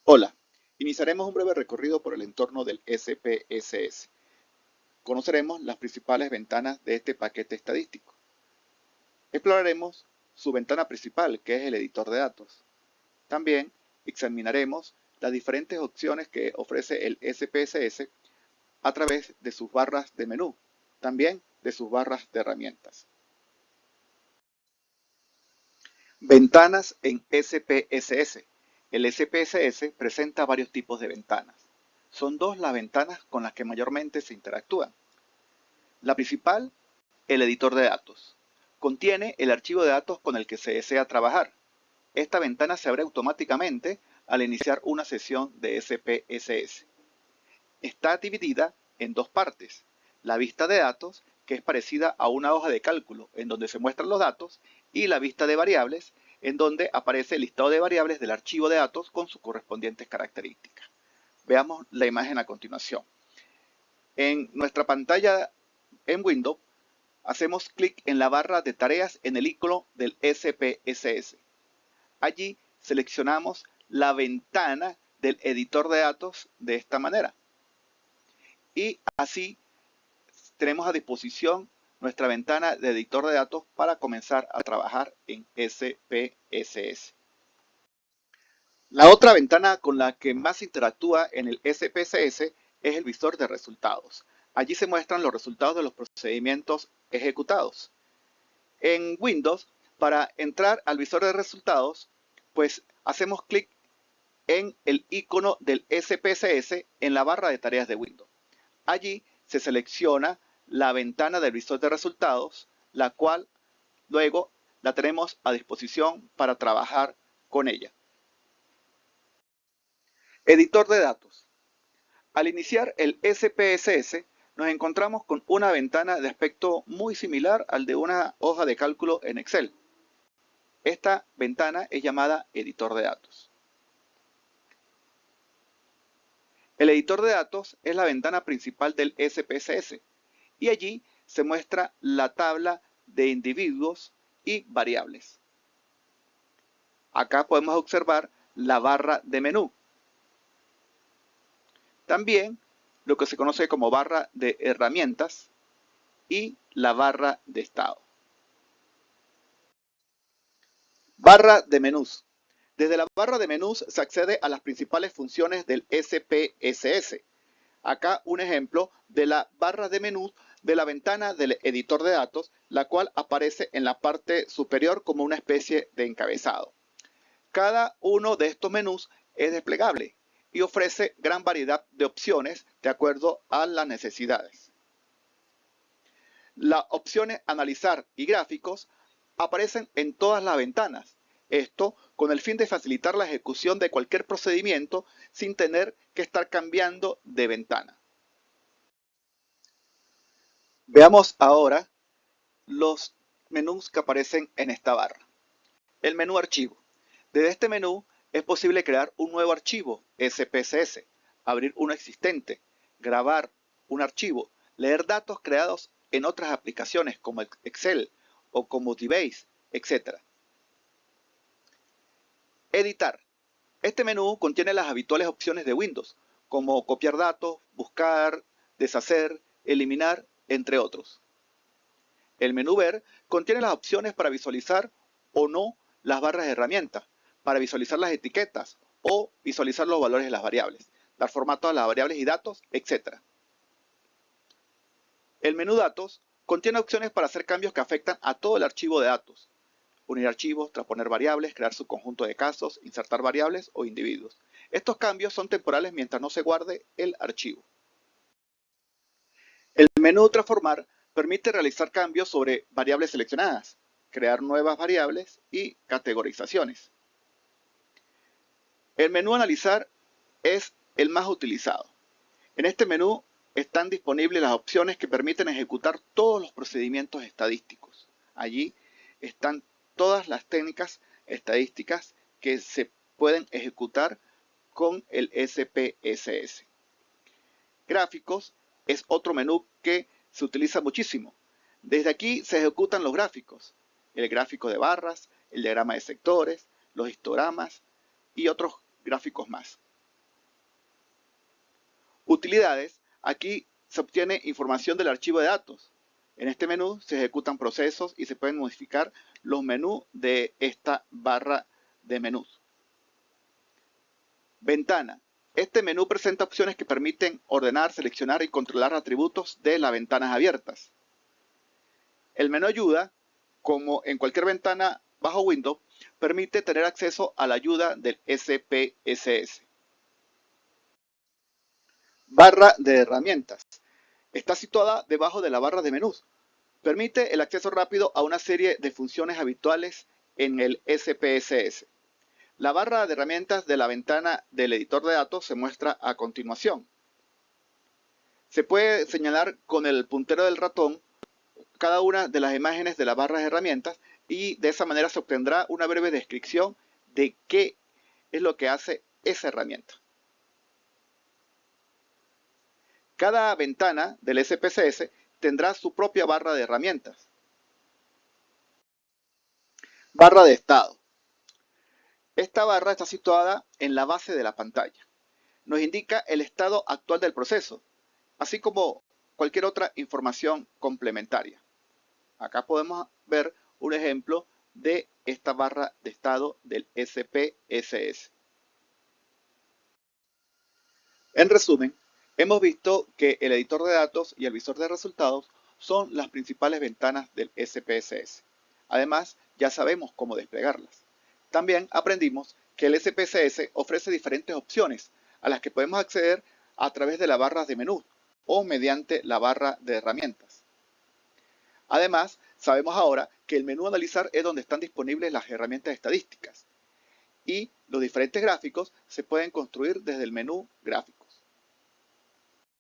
Hola, iniciaremos un breve recorrido por el entorno del SPSS. Conoceremos las principales ventanas de este paquete estadístico. Exploraremos su ventana principal, que es el editor de datos. También examinaremos las diferentes opciones que ofrece el SPSS a través de sus barras de menú, también de sus barras de herramientas. Ventanas en SPSS. El SPSS presenta varios tipos de ventanas. Son dos las ventanas con las que mayormente se interactúan. La principal, el editor de datos. Contiene el archivo de datos con el que se desea trabajar. Esta ventana se abre automáticamente al iniciar una sesión de SPSS. Está dividida en dos partes. La vista de datos, que es parecida a una hoja de cálculo en donde se muestran los datos, y la vista de variables, en donde aparece el listado de variables del archivo de datos con sus correspondientes características. Veamos la imagen a continuación. En nuestra pantalla en Windows, hacemos clic en la barra de tareas en el icono del SPSS. Allí seleccionamos la ventana del editor de datos de esta manera. Y así tenemos a disposición nuestra ventana de editor de datos para comenzar a trabajar en SPSS. La otra ventana con la que más interactúa en el SPSS es el visor de resultados. Allí se muestran los resultados de los procedimientos ejecutados. En Windows, para entrar al visor de resultados, pues hacemos clic en el icono del SPSS en la barra de tareas de Windows. Allí se selecciona la ventana del visor de resultados, la cual luego la tenemos a disposición para trabajar con ella. Editor de datos. Al iniciar el SPSS, nos encontramos con una ventana de aspecto muy similar al de una hoja de cálculo en Excel. Esta ventana es llamada editor de datos. El editor de datos es la ventana principal del SPSS y allí se muestra la tabla de individuos y variables. Acá podemos observar la barra de menú. También lo que se conoce como barra de herramientas y la barra de estado. Barra de menús. Desde la barra de menús se accede a las principales funciones del SPSS. Acá un ejemplo de la barra de menú de la ventana del editor de datos, la cual aparece en la parte superior como una especie de encabezado. Cada uno de estos menús es desplegable y ofrece gran variedad de opciones de acuerdo a las necesidades. Las opciones Analizar y Gráficos aparecen en todas las ventanas. Esto con el fin de facilitar la ejecución de cualquier procedimiento sin tener que estar cambiando de ventana. Veamos ahora los menús que aparecen en esta barra. El menú Archivo. Desde este menú es posible crear un nuevo archivo SPSS, abrir uno existente, grabar un archivo, leer datos creados en otras aplicaciones como Excel o como DBase, etc. Editar. Este menú contiene las habituales opciones de Windows, como copiar datos, buscar, deshacer, eliminar, entre otros. El menú Ver contiene las opciones para visualizar o no las barras de herramientas, para visualizar las etiquetas o visualizar los valores de las variables, dar formato a las variables y datos, etc. El menú Datos contiene opciones para hacer cambios que afectan a todo el archivo de datos, unir archivos, transponer variables, crear su conjunto de casos, insertar variables o individuos. Estos cambios son temporales mientras no se guarde el archivo. El menú Transformar permite realizar cambios sobre variables seleccionadas, crear nuevas variables y categorizaciones. El menú Analizar es el más utilizado. En este menú están disponibles las opciones que permiten ejecutar todos los procedimientos estadísticos. Allí están todas las técnicas estadísticas que se pueden ejecutar con el SPSS. Gráficos es otro menú que se utiliza muchísimo. Desde aquí se ejecutan los gráficos, el gráfico de barras, el diagrama de sectores, los histogramas y otros gráficos más. Utilidades. Aquí se obtiene información del archivo de datos. En este menú se ejecutan procesos y se pueden modificar los menús de esta barra de menús. Ventana. Este menú presenta opciones que permiten ordenar, seleccionar y controlar atributos de las ventanas abiertas. El menú ayuda, como en cualquier ventana bajo Windows, permite tener acceso a la ayuda del SPSS. Barra de herramientas. Está situada debajo de la barra de menús. Permite el acceso rápido a una serie de funciones habituales en el SPSS. La barra de herramientas de la ventana del editor de datos se muestra a continuación. Se puede señalar con el puntero del ratón cada una de las imágenes de la barra de herramientas y de esa manera se obtendrá una breve descripción de qué es lo que hace esa herramienta. Cada ventana del SPSS tendrá su propia barra de herramientas. Barra de estado. Esta barra está situada en la base de la pantalla. Nos indica el estado actual del proceso, así como cualquier otra información complementaria. Acá podemos ver un ejemplo de esta barra de estado del SPSS. En resumen, hemos visto que el editor de datos y el visor de resultados son las principales ventanas del SPSS. Además, ya sabemos cómo desplegarlas. También aprendimos que el SPSS ofrece diferentes opciones a las que podemos acceder a través de las barras de menú o mediante la barra de herramientas. Además, sabemos ahora que el menú Analizar es donde están disponibles las herramientas estadísticas y los diferentes gráficos se pueden construir desde el menú Gráficos.